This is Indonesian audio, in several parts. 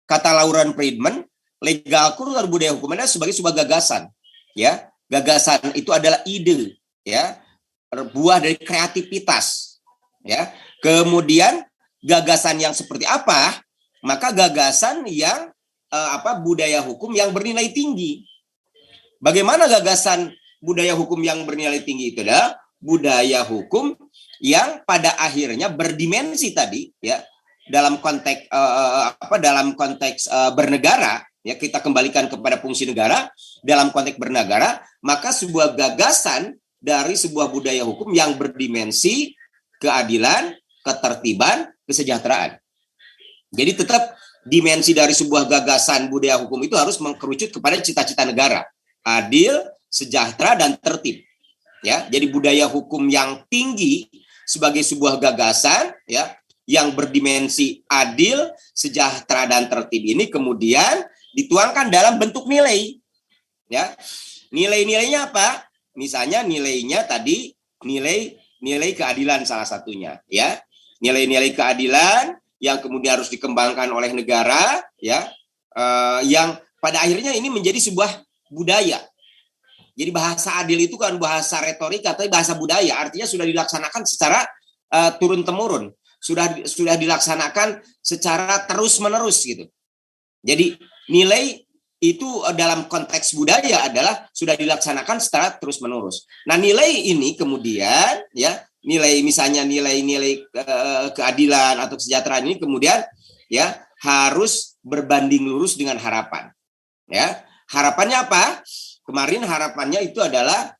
Kata Lauren Friedman, legal kultur budaya hukum adalah sebagai sebuah gagasan, ya. Gagasan itu adalah ide, ya, buah dari kreativitas, ya. Kemudian gagasan yang seperti apa? Maka gagasan yang budaya hukum yang bernilai tinggi. Bagaimana gagasan budaya hukum yang bernilai tinggi itu adalah budaya hukum yang pada akhirnya berdimensi tadi, ya. Dalam konteks bernegara, ya, kita kembalikan kepada fungsi negara dalam konteks bernegara, maka sebuah gagasan dari sebuah budaya hukum yang berdimensi keadilan, ketertiban, kesejahteraan. Jadi tetap dimensi dari sebuah gagasan budaya hukum itu harus mengkerucut kepada cita-cita negara, adil, sejahtera, dan tertib. Ya, jadi budaya hukum yang tinggi sebagai sebuah gagasan, ya, yang berdimensi adil, sejahtera, dan tertib ini kemudian dituangkan dalam bentuk nilai. Ya. Nilai-nilainya apa? Misalnya nilainya tadi nilai keadilan salah satunya, ya. Nilai-nilai keadilan yang kemudian harus dikembangkan oleh negara, ya. Yang pada akhirnya ini menjadi sebuah budaya. Jadi bahasa adil itu kan bahasa retorika, tapi bahasa budaya, artinya sudah dilaksanakan secara turun-temurun. Sudah dilaksanakan secara terus-menerus gitu. Jadi nilai itu dalam konteks budaya adalah sudah dilaksanakan secara terus-menerus. Nah, nilai ini kemudian, ya, misalnya nilai keadilan atau kesejahteraan ini kemudian, ya, harus berbanding lurus dengan harapan. Ya, harapannya apa? Kemarin harapannya itu adalah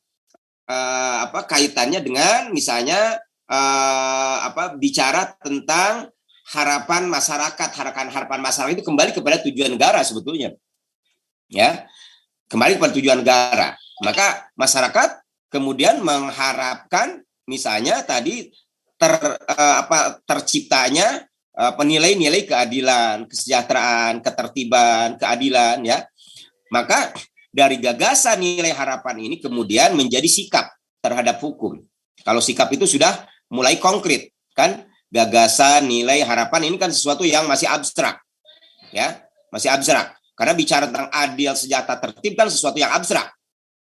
kaitannya dengan misalnya bicara tentang harapan masyarakat itu kembali kepada tujuan negara sebetulnya, ya, kembali kepada tujuan negara. Maka masyarakat kemudian mengharapkan misalnya tadi terciptanya nilai-nilai keadilan, kesejahteraan, ketertiban, keadilan, ya. Maka dari gagasan nilai harapan ini kemudian menjadi sikap terhadap hukum. Kalau sikap itu sudah mulai konkret, kan? Gagasan, nilai, harapan ini kan sesuatu yang masih abstrak, ya, masih abstrak. Karena bicara tentang adil, sejahtera, tertib kan sesuatu yang abstrak,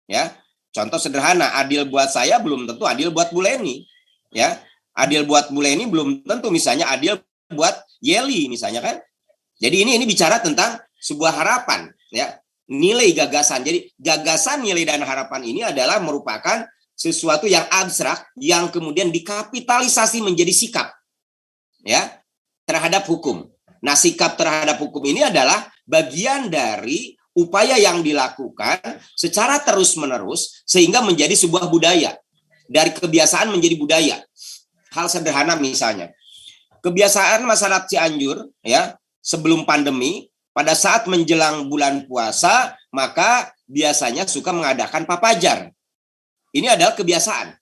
ya. Contoh sederhana, adil buat saya belum tentu adil buat Bu Leni, ya. Adil buat Bu Leni belum tentu misalnya adil buat Yeli misalnya, kan? Jadi ini bicara tentang sebuah harapan, ya. Nilai gagasan. Jadi gagasan, nilai, dan harapan ini adalah merupakan sesuatu yang abstrak yang kemudian dikapitalisasi menjadi sikap, ya, terhadap hukum. Nah, sikap terhadap hukum ini adalah bagian dari upaya yang dilakukan secara terus-menerus sehingga menjadi sebuah budaya. Dari kebiasaan menjadi budaya. Hal sederhana misalnya, kebiasaan masyarakat Cianjur, ya, sebelum pandemi, pada saat menjelang bulan puasa, maka biasanya suka mengadakan papajar. Ini adalah kebiasaan,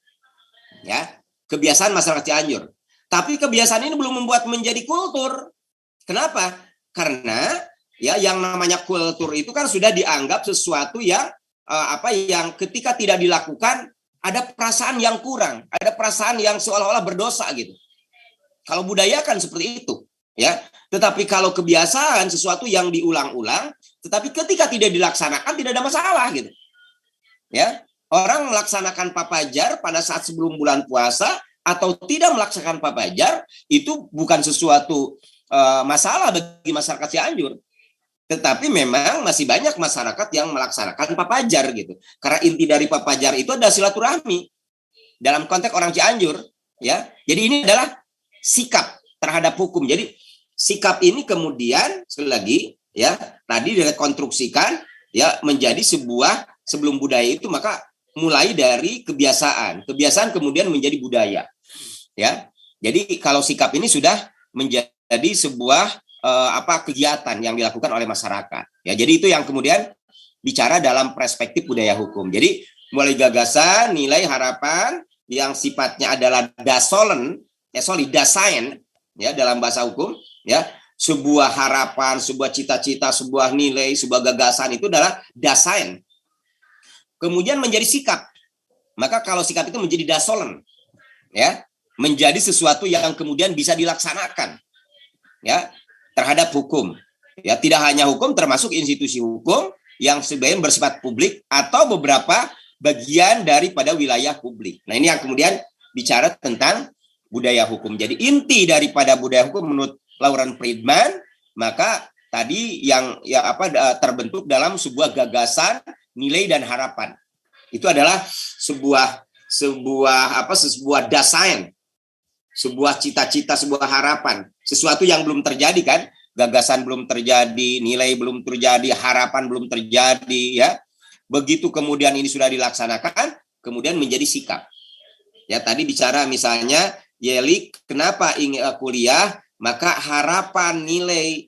ya, kebiasaan masyarakat Cianjur. Tapi kebiasaan ini belum membuat menjadi kultur. Kenapa? Karena, ya, yang namanya kultur itu kan sudah dianggap sesuatu yang yang ketika tidak dilakukan ada perasaan yang kurang, ada perasaan yang seolah-olah berdosa gitu. Kalau budaya kan seperti itu, ya. Tetapi kalau kebiasaan sesuatu yang diulang-ulang, tetapi ketika tidak dilaksanakan tidak ada masalah gitu, ya. Orang melaksanakan papajar pada saat sebelum bulan puasa atau tidak melaksanakan papajar itu bukan sesuatu masalah bagi masyarakat Cianjur. Tetapi memang masih banyak masyarakat yang melaksanakan papajar gitu. Karena inti dari papajar itu adalah silaturahmi dalam konteks orang Cianjur, ya. Jadi ini adalah sikap terhadap hukum. Jadi sikap ini kemudian sekali lagi, ya, tadi direkonstruksikan, ya, menjadi sebuah sebelum budaya itu maka mulai dari kebiasaan kemudian menjadi budaya, ya. Jadi kalau sikap ini sudah menjadi sebuah kegiatan yang dilakukan oleh masyarakat, ya. Jadi itu yang kemudian bicara dalam perspektif budaya hukum. Jadi mulai gagasan, nilai, harapan yang sifatnya adalah dasain, ya, dalam bahasa hukum, ya, sebuah harapan, sebuah cita-cita, sebuah nilai, sebuah gagasan itu adalah dasain. Kemudian menjadi sikap. Maka kalau sikap itu menjadi dasolen, ya, menjadi sesuatu yang kemudian bisa dilaksanakan, ya, terhadap hukum. Ya, tidak hanya hukum, termasuk institusi hukum yang sebenarnya bersifat publik atau beberapa bagian daripada wilayah publik. Nah, ini yang kemudian bicara tentang budaya hukum. Jadi inti daripada budaya hukum menurut Lauren Friedman, maka tadi yang terbentuk dalam sebuah gagasan, nilai dan harapan. Itu adalah sebuah dasain, sebuah cita-cita, sebuah harapan, sesuatu yang belum terjadi kan, gagasan belum terjadi, nilai belum terjadi, harapan belum terjadi, ya. Begitu kemudian ini sudah dilaksanakan, kemudian menjadi sikap. Ya, tadi bicara misalnya Yeli kenapa ingin kuliah, maka harapan, nilai,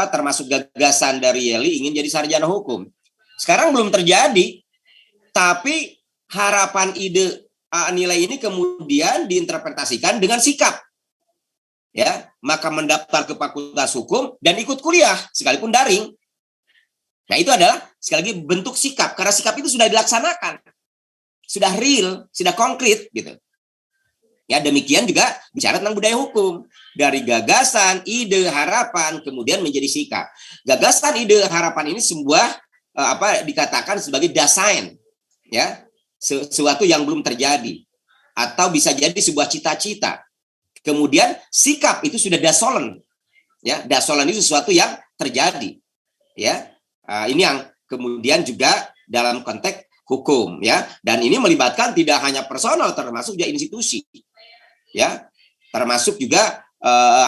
termasuk gagasan dari Yeli ingin jadi sarjana hukum. Sekarang belum terjadi, tapi harapan, ide, nilai ini kemudian diinterpretasikan dengan sikap. Ya, maka mendaftar ke Fakultas Hukum dan ikut kuliah sekalipun daring. Nah, itu adalah sekali lagi bentuk sikap, karena sikap itu sudah dilaksanakan. Sudah real, sudah konkret gitu. Ya, demikian juga bicara tentang budaya hukum. Dari gagasan, ide, harapan kemudian menjadi sikap. Gagasan, ide, harapan ini sebuah dikatakan sebagai dasain, ya. Sesuatu yang belum terjadi atau bisa jadi sebuah cita-cita. Kemudian sikap itu sudah dasolen. Ya, dasolen itu sesuatu yang terjadi. Ya. Ini yang kemudian juga dalam konteks hukum, ya, dan ini melibatkan tidak hanya personal, termasuk juga institusi, ya, termasuk juga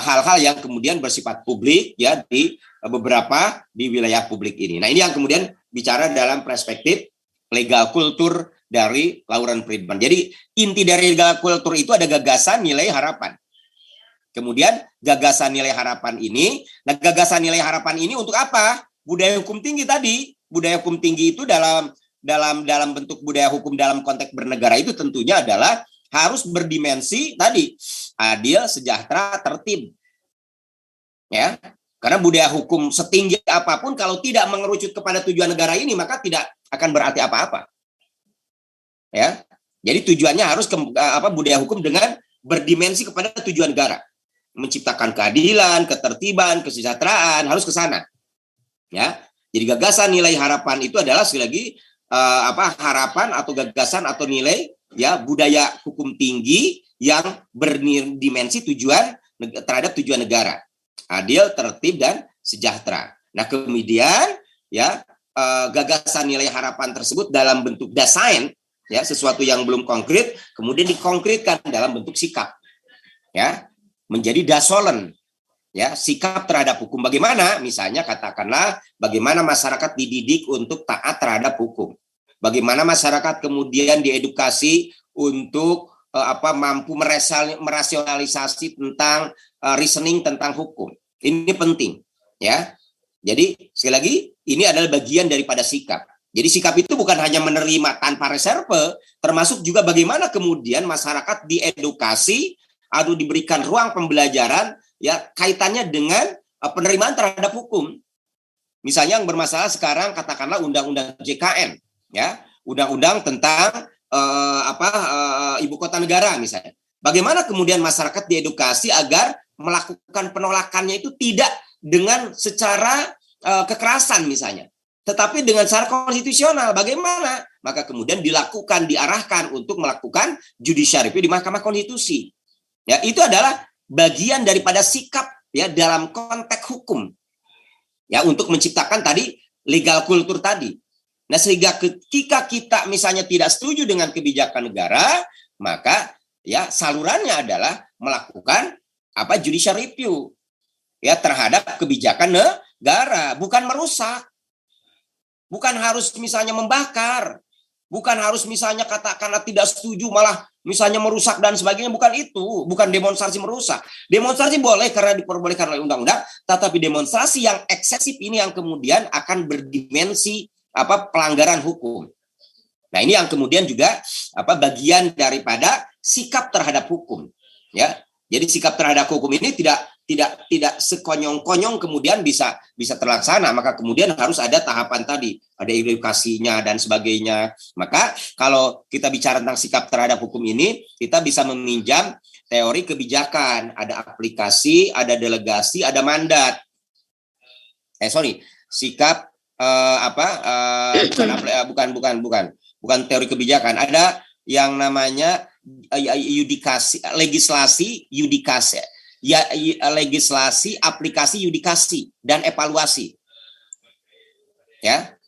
hal-hal yang kemudian bersifat publik, ya, di beberapa di wilayah publik ini. Nah, ini yang kemudian bicara dalam perspektif legal kultur dari Lauren Friedman. Jadi inti dari legal kultur itu ada gagasan, nilai, harapan. Kemudian gagasan, nilai, harapan ini, nah gagasan, nilai, harapan ini untuk apa? Budaya hukum tinggi tadi, budaya hukum tinggi itu dalam bentuk budaya hukum dalam konteks bernegara itu tentunya adalah harus berdimensi tadi adil, sejahtera, tertib. Ya, karena budaya hukum setinggi apapun kalau tidak mengerucut kepada tujuan negara ini maka tidak akan berarti apa-apa. Ya, jadi tujuannya harus budaya hukum dengan berdimensi kepada tujuan negara, menciptakan keadilan, ketertiban, kesejahteraan, harus ke sana. Ya, jadi gagasan, nilai, harapan itu adalah sekali lagi harapan atau gagasan atau nilai, ya, budaya hukum tinggi yang berdimensi tujuan terhadap tujuan negara, adil, tertib dan sejahtera. Nah, kemudian ya gagasan, nilai, harapan tersebut dalam bentuk dasain, ya, sesuatu yang belum konkret kemudian dikonkretkan dalam bentuk sikap, ya, menjadi dasolen. Ya, sikap terhadap hukum. Bagaimana? Misalnya katakanlah bagaimana masyarakat dididik untuk taat terhadap hukum. Bagaimana masyarakat kemudian diedukasi untuk mampu merasionalisasi tentang reasoning tentang hukum. Ini penting, ya. Jadi sekali lagi ini adalah bagian daripada sikap. Jadi sikap itu bukan hanya menerima tanpa reserve, termasuk juga bagaimana kemudian masyarakat diedukasi atau diberikan ruang pembelajaran, ya, kaitannya dengan penerimaan terhadap hukum. Misalnya yang bermasalah sekarang katakanlah undang-undang JKN, ya, undang-undang tentang ibu kota negara misalnya. Bagaimana kemudian masyarakat diedukasi agar melakukan penolakannya itu tidak dengan secara kekerasan misalnya, tetapi dengan secara konstitusional. Bagaimana? Maka kemudian diarahkan untuk melakukan judicial review di Mahkamah Konstitusi. Ya, itu adalah bagian daripada sikap, ya, dalam konteks hukum, ya, untuk menciptakan tadi legal kultur tadi. Nah, sehingga ketika kita misalnya tidak setuju dengan kebijakan negara, maka ya salurannya adalah melakukan judicial review, ya, terhadap kebijakan negara, bukan merusak, bukan harus misalnya membakar, bukan harus misalnya katakanlah tidak setuju malah misalnya merusak dan sebagainya, bukan itu, bukan demonstrasi merusak. Demonstrasi boleh karena diperbolehkan oleh undang-undang, tetapi demonstrasi yang eksesif ini yang kemudian akan berdimensi pelanggaran hukum. Nah, ini yang kemudian juga bagian daripada sikap terhadap hukum, ya. Jadi sikap terhadap hukum ini tidak tidak sekonyong-konyong kemudian bisa terlaksana, maka kemudian harus ada tahapan tadi, ada edukasinya dan sebagainya. Maka kalau kita bicara tentang sikap terhadap hukum ini, kita bisa meminjam teori kebijakan, ada aplikasi, ada delegasi, ada mandat. Sikap bukan teori kebijakan. Ada yang namanya yudikasi, legislasi, yudikasi. Ya, legislasi, aplikasi, yudikasi, dan evaluasi. Ya,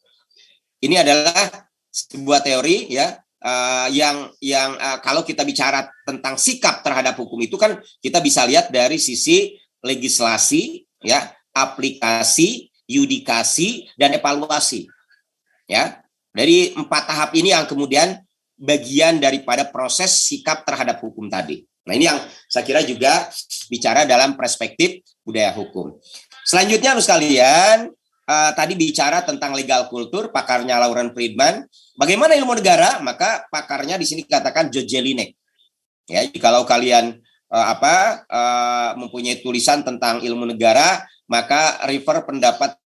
ini adalah sebuah teori ya yang kalau kita bicara tentang sikap terhadap hukum itu kan kita bisa lihat dari sisi legislasi, ya, aplikasi, yudikasi, dan evaluasi. Ya, dari 4 tahap ini yang kemudian bagian daripada proses sikap terhadap hukum tadi. Nah, ini yang saya kira juga bicara dalam perspektif budaya hukum. Selanjutnya, sekalian, tadi bicara tentang legal kultur, pakarnya Lauren Friedman. Bagaimana ilmu negara? Maka pakarnya di sini katakan George Jelinek. Ya, kalau kalian mempunyai tulisan tentang ilmu negara, maka refer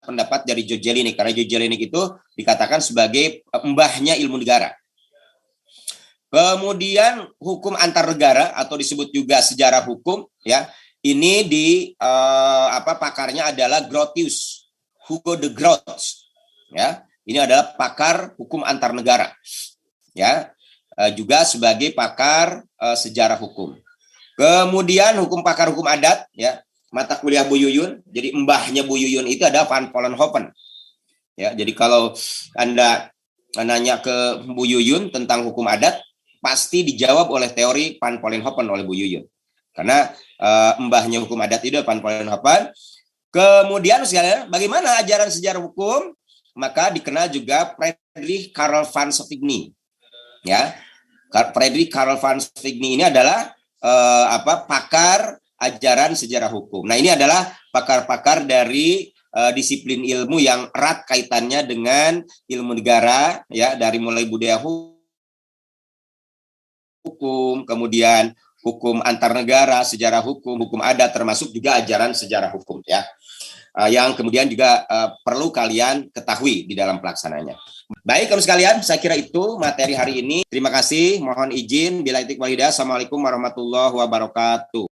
pendapat dari George Jelinek, karena George Jelinek itu dikatakan sebagai mbahnya ilmu negara. Kemudian hukum antar negara atau disebut juga sejarah hukum, ya. Ini pakarnya adalah Grotius, Hugo de Groot, ya. Ini adalah pakar hukum antar negara, ya. Juga sebagai pakar sejarah hukum. Kemudian pakar hukum adat, ya. Mata kuliah Bu Yuyun. Jadi mbahnya Bu Yuyun itu ada Van Vollenhoven. Ya, jadi kalau Anda nanya ke Bu Yuyun tentang hukum adat, pasti dijawab oleh teori Van Vollenhoven oleh Bu Yuyun. Karena mbahnya hukum adat itu Van Vollenhoven. Kemudian sekalian, bagaimana ajaran sejarah hukum? Maka dikenal juga Friedrich Karl van Savigny. Ya, Friedrich Karl van Savigny ini adalah pakar ajaran sejarah hukum. Nah, ini adalah pakar-pakar dari disiplin ilmu yang erat kaitannya dengan ilmu negara, ya, dari mulai budaya hukum, kemudian hukum antar negara, sejarah hukum, hukum adat, termasuk juga ajaran sejarah hukum, ya, yang kemudian juga perlu kalian ketahui di dalam pelaksananya. Baik, kamu sekalian, saya kira itu materi hari ini. Terima kasih, mohon izin. Bila itik wal hidayah. Assalamualaikum warahmatullahi wabarakatuh.